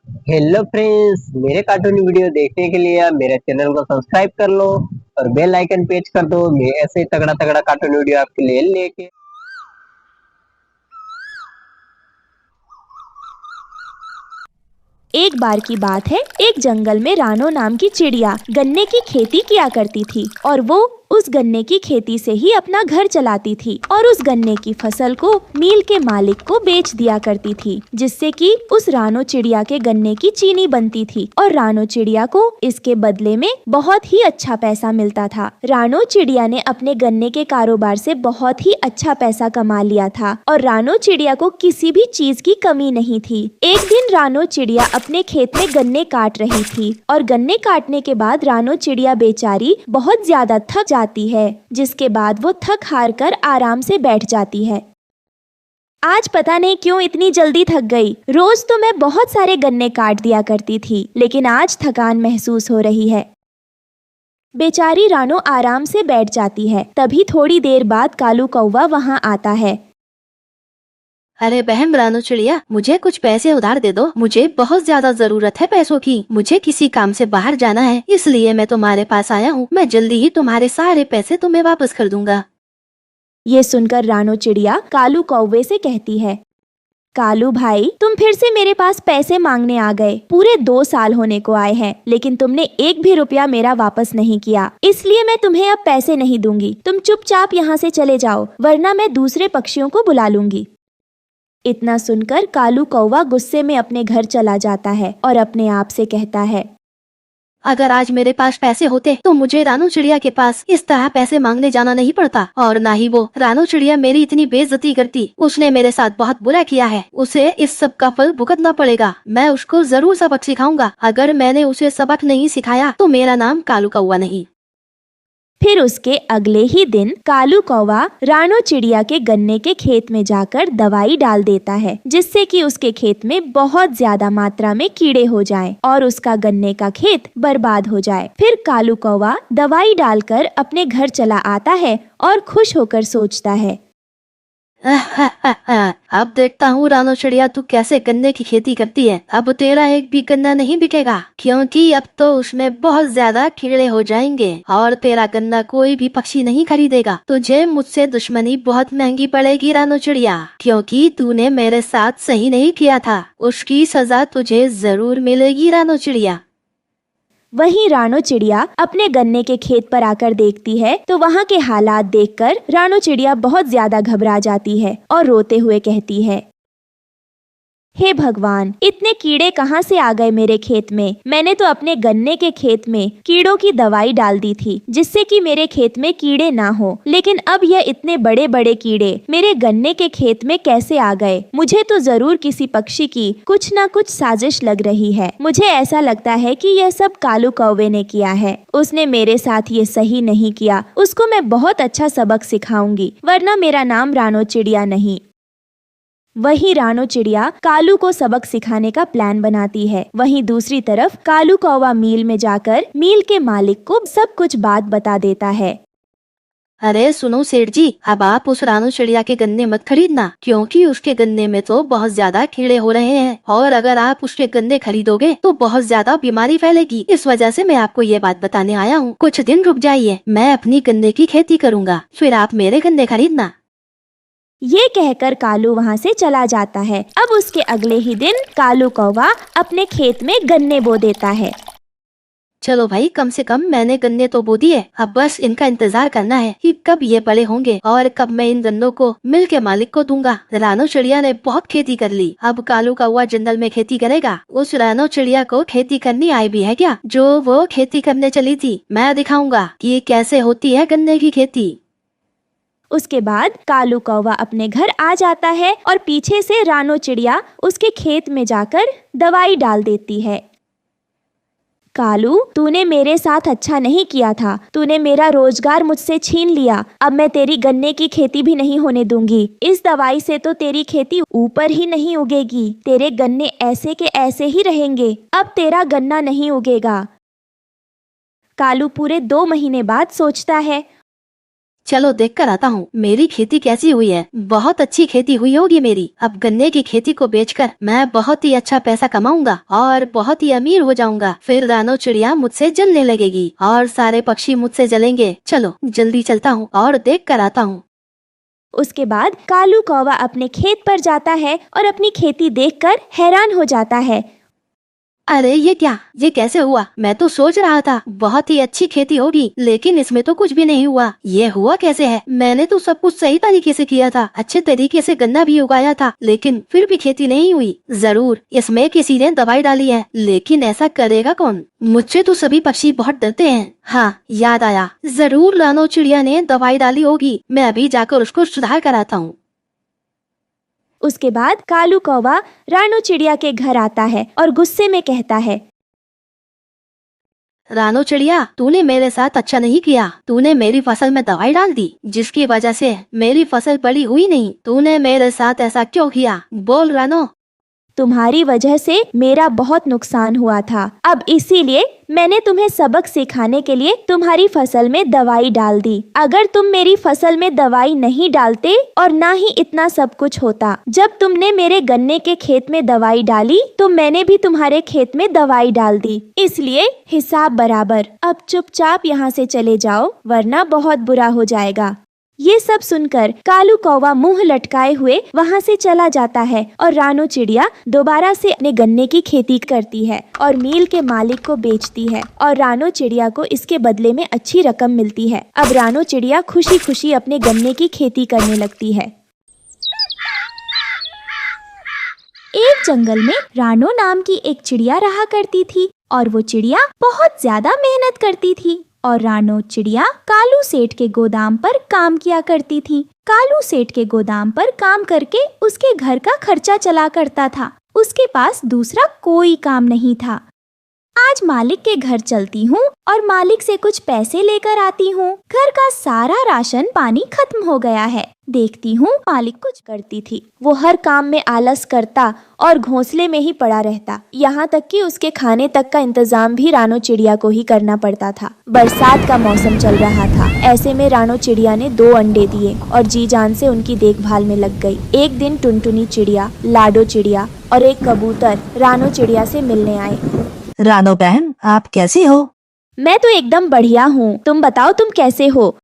Hello friends, मेरे cartoon video देखने के लिए आप मेरे चैनल को सब्सक्राइब कर लो और बेल आइकन प्रेस कर दो। मैं ऐसे तगड़ा तगड़ा कार्टून वीडियो आपके लिए लेके। एक बार की बात है, एक जंगल में रानो नाम की चिड़िया गन्ने की खेती किया करती थी और वो उस गन्ने की खेती से ही अपना घर चलाती थी और उस गन्ने की फसल को मील के मालिक को बेच दिया करती थी, जिससे कि उस रानो चिड़िया के गन्ने की चीनी बनती थी और रानो चिड़िया को इसके बदले में बहुत ही अच्छा पैसा मिलता था। रानो चिड़िया ने अपने गन्ने के कारोबार से बहुत ही अच्छा पैसा कमा लिया था और रानो चिड़िया को किसी भी चीज की कमी नहीं थी। एक दिन रानो चिड़िया अपने खेत में गन्ने काट रही थी और गन्ने काटने के बाद रानो चिड़िया बेचारी बहुत ज्यादा थक जाती है, जिसके बाद वो थक हार कर आराम से बैठ जाती है। आज पता नहीं क्यों इतनी जल्दी थक गई। रोज तो मैं बहुत सारे गन्ने काट दिया करती थी, लेकिन आज थकान महसूस हो रही है। बेचारी रानो आराम से बैठ जाती है। तभी थोड़ी देर बाद कालू कौवा वहाँ आता है। अरे बहन रानो चिड़िया, मुझे कुछ पैसे उधार दे दो। मुझे बहुत ज्यादा जरूरत है पैसों की। मुझे किसी काम से बाहर जाना है, इसलिए मैं तुम्हारे पास आया हूँ। मैं जल्दी ही तुम्हारे सारे पैसे तुम्हें वापस कर दूंगा। ये सुनकर रानो चिड़िया कालू कौवे से कहती है, कालू भाई, तुम फिर से मेरे पास पैसे मांगने आ गए। पूरे 2 साल होने को आए हैं, लेकिन तुमने एक भी रुपया मेरा वापस नहीं किया, इसलिए मैं तुम्हें अब पैसे नहीं दूंगी। तुम चुपचाप यहाँ से चले जाओ, वरना मैं दूसरे पक्षियों को बुला लूंगी। इतना सुनकर कालू कौवा गुस्से में अपने घर चला जाता है और अपने आप से कहता है, अगर आज मेरे पास पैसे होते तो मुझे रानो चिड़िया के पास इस तरह पैसे मांगने जाना नहीं पड़ता, और ना ही वो रानो चिड़िया मेरी इतनी बेइज्जती करती। उसने मेरे साथ बहुत बुरा किया है, उसे इस सब का फल भुगतना पड़ेगा। मैं उसको जरूर सबक सिखाऊंगा। अगर मैंने उसे सबक नहीं सिखाया तो मेरा नाम कालू कौवा नहीं। फिर उसके अगले ही दिन कालू कौवा रानो चिड़िया के गन्ने के खेत में जाकर दवाई डाल देता है, जिससे कि उसके खेत में बहुत ज्यादा मात्रा में कीड़े हो जाएं और उसका गन्ने का खेत बर्बाद हो जाए। फिर कालू कौवा दवाई डालकर अपने घर चला आता है और खुश होकर सोचता है, अब देखता हूँ रानो चिड़िया तू कैसे गन्ने की खेती करती है। अब तेरा एक भी गन्ना नहीं बिकेगा, क्योंकि अब तो उसमें बहुत ज्यादा कीड़े हो जाएंगे और तेरा गन्ना कोई भी पक्षी नहीं खरीदेगा। तुझे मुझसे दुश्मनी बहुत महंगी पड़ेगी रानो चिड़िया, क्योंकि तूने मेरे साथ सही नहीं किया था। उसकी सजा तुझे जरूर मिलेगी रानो चिड़िया। वहीं रानो चिड़िया अपने गन्ने के खेत पर आकर देखती है तो वहाँ के हालात देखकर रानो चिड़िया बहुत ज्यादा घबरा जाती है और रोते हुए कहती है, हे भगवान, इतने कीड़े कहाँ से आ गए मेरे खेत में। मैंने तो अपने गन्ने के खेत में कीड़ों की दवाई डाल दी थी, जिससे कि मेरे खेत में कीड़े ना हो, लेकिन अब यह इतने बड़े बड़े कीड़े मेरे गन्ने के खेत में कैसे आ गए। मुझे तो जरूर किसी पक्षी की कुछ ना कुछ साजिश लग रही है। मुझे ऐसा लगता है कि यह सब कालू कौवे ने किया है। उसने मेरे साथ ये सही नहीं किया। उसको मैं बहुत अच्छा सबक सिखाऊंगी, वरना मेरा नाम रानो चिड़िया नहीं। वहीं रानो चिड़िया कालू को सबक सिखाने का प्लान बनाती है। वहीं दूसरी तरफ कालू कौवा मील में जाकर मील के मालिक को सब कुछ बात बता देता है। अरे सुनो सेठ जी, अब आप उस रानो चिड़िया के गन्ने मत खरीदना, क्योंकि उसके गन्ने में तो बहुत ज्यादा कीड़े हो रहे हैं, और अगर आप उसके गन्ने खरीदोगे तो बहुत ज्यादा बीमारी फैलेगी। इस वजह से मैं आपको ये बात बताने आया हूँ। कुछ दिन रुक जाइए, मैं अपनी गन्ने की खेती करूँगा, फिर आप मेरे गन्ने खरीदना। ये कहकर कालू वहाँ से चला जाता है। अब उसके अगले ही दिन कालू कौवा अपने खेत में गन्ने बो देता है। चलो भाई, कम से कम मैंने गन्ने तो बो दिए। अब बस इनका इंतजार करना है कि कब ये बड़े होंगे और कब मैं इन गन्नों को मिल के मालिक को दूंगा। रानो चिड़िया ने बहुत खेती कर ली, अब कालू कौवा जंगल में खेती करेगा। उस रानो चिड़िया को खेती करनी आई भी है क्या, जो वो खेती करने चली थी? मैं दिखाऊंगा कि कैसे होती है गन्ने की खेती। उसके बाद कालू कौवा अपने घर आ जाता है और पीछे से रानो चिड़िया उसके खेत में जाकर दवाई डाल देती है। कालू, तूने मेरे साथ अच्छा नहीं किया था। तूने मेरा रोजगार मुझसे छीन लिया। अब मैं तेरी गन्ने की खेती भी नहीं होने दूंगी। इस दवाई से तो तेरी खेती ऊपर ही नहीं उगेगी। तेरे गन्ने ऐसे के ऐसे ही रहेंगे। अब तेरा गन्ना नहीं उगेगा। कालू पूरे 2 महीने बाद सोचता है, चलो देख कर आता हूँ मेरी खेती कैसी हुई है। बहुत अच्छी खेती हुई होगी मेरी। अब गन्ने की खेती को बेचकर मैं बहुत ही अच्छा पैसा कमाऊंगा और बहुत ही अमीर हो जाऊंगा। फिर रानो चिड़िया मुझसे जलने लगेगी और सारे पक्षी मुझसे जलेंगे। चलो जल्दी चलता हूँ और देख कर आता हूँ। उसके बाद कालू कौवा अपने खेत पर जाता है और अपनी खेती देखकर हैरान हो जाता है। अरे ये कैसे हुआ? मैं तो सोच रहा था बहुत ही अच्छी खेती होगी, लेकिन इसमें तो कुछ भी नहीं हुआ। ये हुआ कैसे है? मैंने तो सब कुछ सही तरीके से किया था, अच्छे तरीके से गन्ना भी उगाया था, लेकिन फिर भी खेती नहीं हुई। जरूर इसमें किसी ने दवाई डाली है, लेकिन ऐसा करेगा कौन? मुझसे तो सभी पक्षी बहुत डरते हैं। हाँ, याद आया, जरूर रानो चिड़िया ने दवाई डाली होगी। मैं अभी जाकर उसको सुधार कराता हूँ। उसके बाद कालू कौवा रानो चिड़िया के घर आता है और गुस्से में कहता है, रानो चिड़िया, तूने मेरे साथ अच्छा नहीं किया। तूने मेरी फसल में दवाई डाल दी, जिसकी वजह से मेरी फसल बड़ी हुई नहीं। तूने मेरे साथ ऐसा क्यों किया? बोल रानो। तुम्हारी वजह से मेरा बहुत नुकसान हुआ था। अब इसीलिए मैंने तुम्हें सबक सिखाने के लिए तुम्हारी फसल में दवाई डाल दी। अगर तुम मेरी फसल में दवाई नहीं डालते और ना ही इतना सब कुछ होता। जब तुमने मेरे गन्ने के खेत में दवाई डाली तो मैंने भी तुम्हारे खेत में दवाई डाल दी, इसलिए हिसाब बराबर। अब चुपचाप यहाँ से चले जाओ, वरना बहुत बुरा हो जाएगा। ये सब सुनकर कालू कौवा मुंह लटकाए हुए वहाँ से चला जाता है और रानो चिड़िया दोबारा से अपने गन्ने की खेती करती है और मील के मालिक को बेचती है और रानो चिड़िया को इसके बदले में अच्छी रकम मिलती है। अब रानो चिड़िया खुशी खुशी अपने गन्ने की खेती करने लगती है। एक जंगल में रानो नाम की एक चिड़िया रहा करती थी और वो चिड़िया बहुत ज्यादा मेहनत करती थी और रानो चिड़िया कालू सेठ के गोदाम पर काम किया करती थी। कालू सेठ के गोदाम पर काम करके उसके घर का खर्चा चला करता था। उसके पास दूसरा कोई काम नहीं था। आज मालिक के घर चलती हूँ और मालिक से कुछ पैसे लेकर आती हूँ। घर का सारा राशन पानी खत्म हो गया है। देखती हूँ मालिक कुछ करती थी। वो हर काम में आलस करता और घोंसले में ही पड़ा रहता। यहाँ तक कि उसके खाने तक का इंतजाम भी रानो चिड़िया को ही करना पड़ता था। बरसात का मौसम चल रहा था। ऐसे में रानो चिड़िया ने 2 अंडे दिए और जी जान से उनकी देखभाल में लग गई। एक दिन टुनटुनी चिड़िया, लाडो चिड़िया और एक कबूतर रानो चिड़िया से मिलने आए। रानो बहन, आप कैसी हो? मैं तो एकदम बढ़िया हूँ। तुम बताओ, तुम कैसे हो?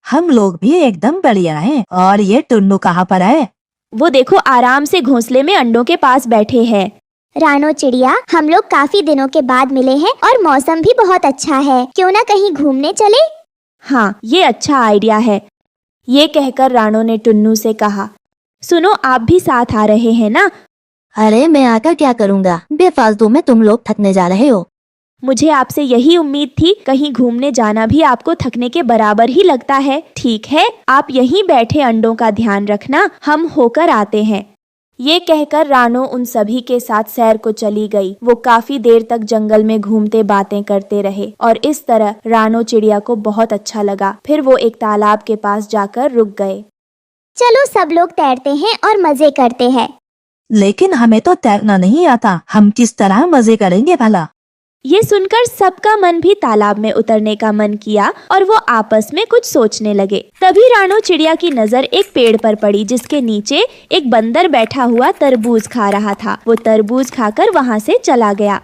हम लोग भी एकदम बढ़िया हैं। और ये टुन्नू कहाँ पर है? वो देखो, आराम से घोंसले में अंडों के पास बैठे हैं। रानो चिड़िया, हम लोग काफी दिनों के बाद मिले हैं और मौसम भी बहुत अच्छा है। क्यों ना कहीं घूमने चले? हाँ, ये अच्छा आइडिया है। ये कहकर रानो ने टुन्नू से कहा, सुनो, आप भी साथ आ रहे हैं ना? अरे मैं आकर क्या करूँगा? बेफालतू में तुम लोग थकने जा रहे हो। मुझे आपसे यही उम्मीद थी। कहीं घूमने जाना भी आपको थकने के बराबर ही लगता है। ठीक है, आप यहीं बैठे अंडों का ध्यान रखना, हम होकर आते हैं। ये कहकर रानो उन सभी के साथ सैर को चली गई। वो काफी देर तक जंगल में घूमते बातें करते रहे और इस तरह रानो चिड़िया को बहुत अच्छा लगा। फिर वो एक तालाब के पास जाकर रुक गए। चलो सब लोग तैरते हैं और मजे करते हैं। लेकिन हमें तो तैरना नहीं आता, हम किस तरह मजे करेंगे भला? ये सुनकर सबका मन भी तालाब में उतरने का मन किया और वो आपस में कुछ सोचने लगे। तभी रानो चिड़िया की नजर एक पेड़ पर पड़ी जिसके नीचे एक बंदर बैठा हुआ तरबूज खा रहा था। वो तरबूज खाकर वहाँ से चला गया।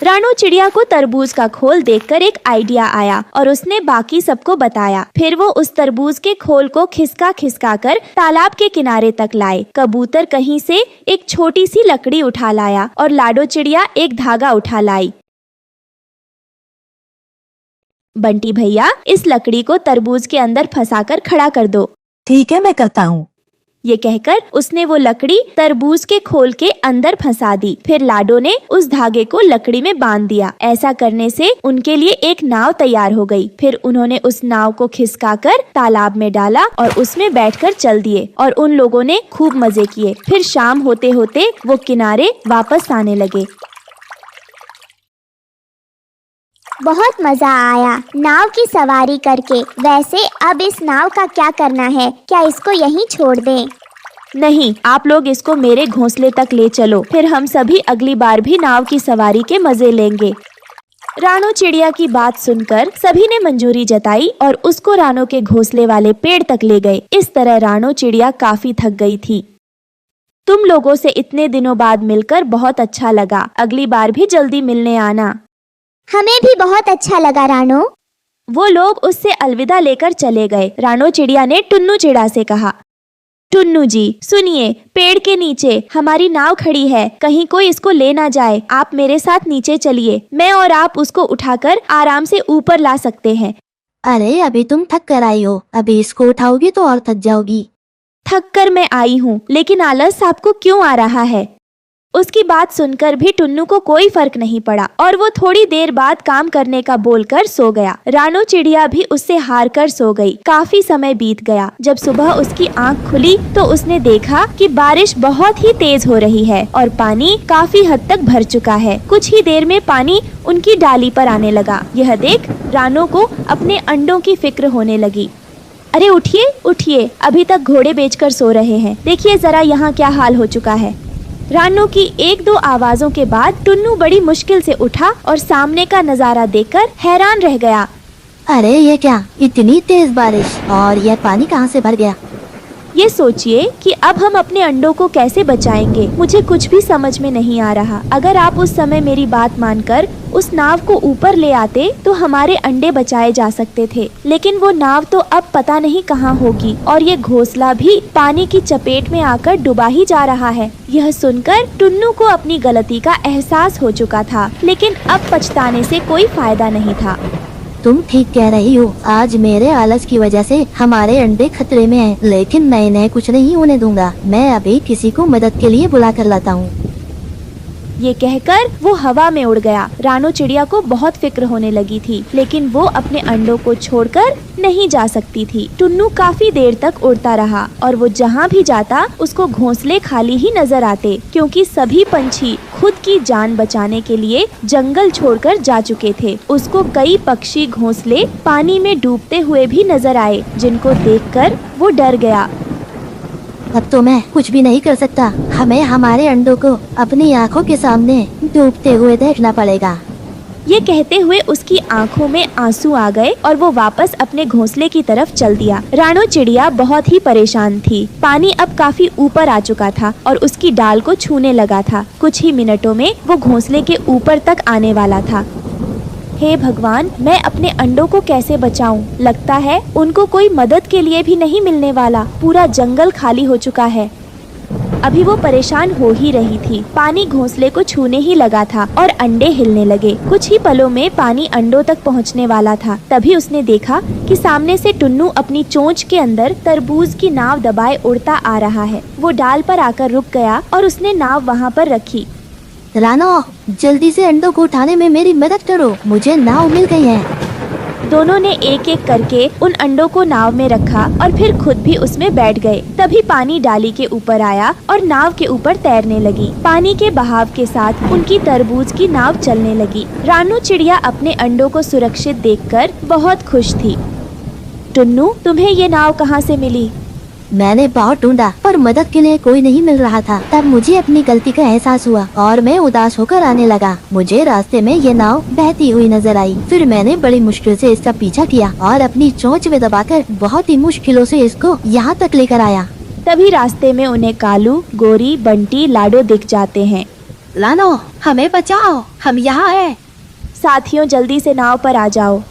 रानो चिड़िया को तरबूज का खोल देखकर एक आइडिया आया और उसने बाकी सबको बताया। फिर वो उस तरबूज के खोल को खिसका खिसका कर तालाब के किनारे तक लाए। कबूतर कहीं से एक छोटी सी लकड़ी उठा लाया और लाडो चिड़िया एक धागा उठा लाई। बंटी भैया, इस लकड़ी को तरबूज के अंदर फंसाकर खड़ा कर दो। ठीक है, मैं करता हूँ। ये कहकर उसने वो लकड़ी तरबूज के खोल के अंदर फंसा दी। फिर लाडो ने उस धागे को लकड़ी में बांध दिया। ऐसा करने से उनके लिए एक नाव तैयार हो गई। फिर उन्होंने उस नाव को खिसकाकर तालाब में डाला और उसमें बैठकर चल दिए और उन लोगों ने खूब मजे किए। फिर शाम होते होते वो किनारे वापस आने लगे। बहुत मजा आया नाव की सवारी करके। वैसे अब इस नाव का क्या करना है? क्या इसको यहीं छोड़ दें? नहीं, आप लोग इसको मेरे घोंसले तक ले चलो। फिर हम सभी अगली बार भी नाव की सवारी के मजे लेंगे। रानो चिड़िया की बात सुनकर सभी ने मंजूरी जताई और उसको रानो के घोंसले वाले पेड़ तक ले गए। इस तरह रानो चिड़िया काफी थक गई थी। तुम लोगों से इतने दिनों बाद मिलकर बहुत अच्छा लगा। अगली बार भी जल्दी मिलने आना। हमें भी बहुत अच्छा लगा रानो। वो लोग उससे अलविदा लेकर चले गए। रानो चिड़िया ने टुन्नू चिड़ा से कहा, टुन्नू जी सुनिए, पेड़ के नीचे हमारी नाव खड़ी है, कहीं कोई इसको ले ना जाए। आप मेरे साथ नीचे चलिए, मैं और आप उसको उठाकर आराम से ऊपर ला सकते हैं। अरे अभी तुम थक कर आई हो, अभी इसको उठाओगी तो और थक जाओगी। थक कर मैं आई हूँ, लेकिन आलस आपको क्यों आ रहा है? उसकी बात सुनकर भी टुन्नू को कोई फर्क नहीं पड़ा और वो थोड़ी देर बाद काम करने का बोलकर सो गया। रानो चिड़िया भी उससे हार कर सो गई। काफी समय बीत गया। जब सुबह उसकी आंख खुली तो उसने देखा कि बारिश बहुत ही तेज हो रही है और पानी काफी हद तक भर चुका है। कुछ ही देर में पानी उनकी डाली पर आने लगा। यह देख रानो को अपने अंडों की फिक्र होने लगी। अरे उठिए उठिए, अभी तक घोड़े बेचकर सो रहे हैं, देखिए जरा यहाँ क्या हाल हो चुका है। रानो की एक दो आवाजों के बाद टुन्नू बड़ी मुश्किल से उठा और सामने का नजारा देखकर हैरान रह गया। अरे ये क्या, इतनी तेज बारिश, और यह पानी कहाँ से भर गया? ये सोचिए कि अब हम अपने अंडों को कैसे बचाएंगे। मुझे कुछ भी समझ में नहीं आ रहा। अगर आप उस समय मेरी बात मानकर उस नाव को ऊपर ले आते तो हमारे अंडे बचाए जा सकते थे, लेकिन वो नाव तो अब पता नहीं कहाँ होगी और ये घोंसला भी पानी की चपेट में आकर डूबा ही जा रहा है। यह सुनकर टुन्नू को अपनी गलती का एहसास हो चुका था, लेकिन अब पछताने से कोई फायदा नहीं था। तुम ठीक कह रही हो, आज मेरे आलस की वजह से हमारे अंडे खतरे में हैं, लेकिन मैं इन्हें कुछ नहीं होने दूंगा। मैं अभी किसी को मदद के लिए बुला कर लाता हूँ। ये कहकर वो हवा में उड़ गया। रानो चिड़िया को बहुत फिक्र होने लगी थी, लेकिन वो अपने अंडों को छोड़कर नहीं जा सकती थी। टुन्नू काफी देर तक उड़ता रहा और वो जहाँ भी जाता उसको घोंसले खाली ही नजर आते, क्योंकि सभी पंछी खुद की जान बचाने के लिए जंगल छोड़कर जा चुके थे। उसको कई पक्षी घोंसले पानी में डूबते हुए भी नजर आए, जिनको देखकर वो डर गया। अब तो मैं कुछ भी नहीं कर सकता। हमें हमारे अंडों को अपनी आंखों के सामने डूबते हुए देखना पड़ेगा। ये कहते हुए उसकी आंखों में आंसू आ गए और वो वापस अपने घोंसले की तरफ चल दिया। रानो चिड़िया बहुत ही परेशान थी। पानी अब काफी ऊपर आ चुका था और उसकी डाल को छूने लगा था। कुछ ही मिनटों में वो घोंसले के ऊपर तक आने वाला था। हे भगवान, मैं अपने अंडों को कैसे बचाऊं? लगता है उनको कोई मदद के लिए भी नहीं मिलने वाला। पूरा जंगल खाली हो चुका है। अभी वो परेशान हो ही रही थी, पानी घोंसले को छूने ही लगा था और अंडे हिलने लगे। कुछ ही पलों में पानी अंडों तक पहुंचने वाला था। तभी उसने देखा कि सामने से टुन्नू अपनी चोंच के अंदर तरबूज की नाव दबाए उड़ता आ रहा है। वो डाल पर आकर रुक गया और उसने नाव वहाँ पर रखी। रानो, जल्दी से अंडों को उठाने में मेरी मदद करो, मुझे नाव मिल गई है। दोनों ने एक एक करके उन अंडों को नाव में रखा और फिर खुद भी उसमें बैठ गए। तभी पानी डाली के ऊपर आया और नाव के ऊपर तैरने लगी। पानी के बहाव के साथ उनकी तरबूज की नाव चलने लगी। रानो चिड़िया अपने अंडों को सुरक्षित देखकर बहुत खुश थी। टुन्नू, तुम्हें ये नाव कहाँ से मिली? मैंने बहुत ढूंढा पर मदद के लिए कोई नहीं मिल रहा था। तब मुझे अपनी गलती का एहसास हुआ और मैं उदास होकर आने लगा। मुझे रास्ते में ये नाव बहती हुई नजर आई। फिर मैंने बड़ी मुश्किल से इसका पीछा किया और अपनी चोंच में दबाकर बहुत ही मुश्किलों से इसको यहाँ तक लेकर आया। तभी रास्ते में उन्हें कालू, गोरी, बंटी, लाडो दिख जाते हैं। रानो, हमें बचाओ, हम यहाँ हैं। साथियों, जल्दी से नाव पर आ जाओ।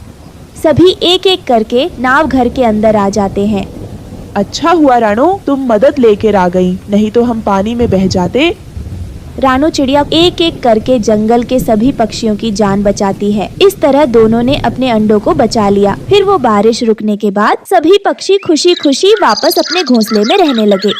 सभी एक एक करके नाव घर के अंदर आ जाते हैं। अच्छा हुआ रानो, तुम मदद लेकर आ गई, नहीं तो हम पानी में बह जाते। रानो चिड़िया एक एक करके जंगल के सभी पक्षियों की जान बचाती है। इस तरह दोनों ने अपने अंडों को बचा लिया। फिर वो बारिश रुकने के बाद सभी पक्षी खुशी खुशी वापस अपने घोंसले में रहने लगे।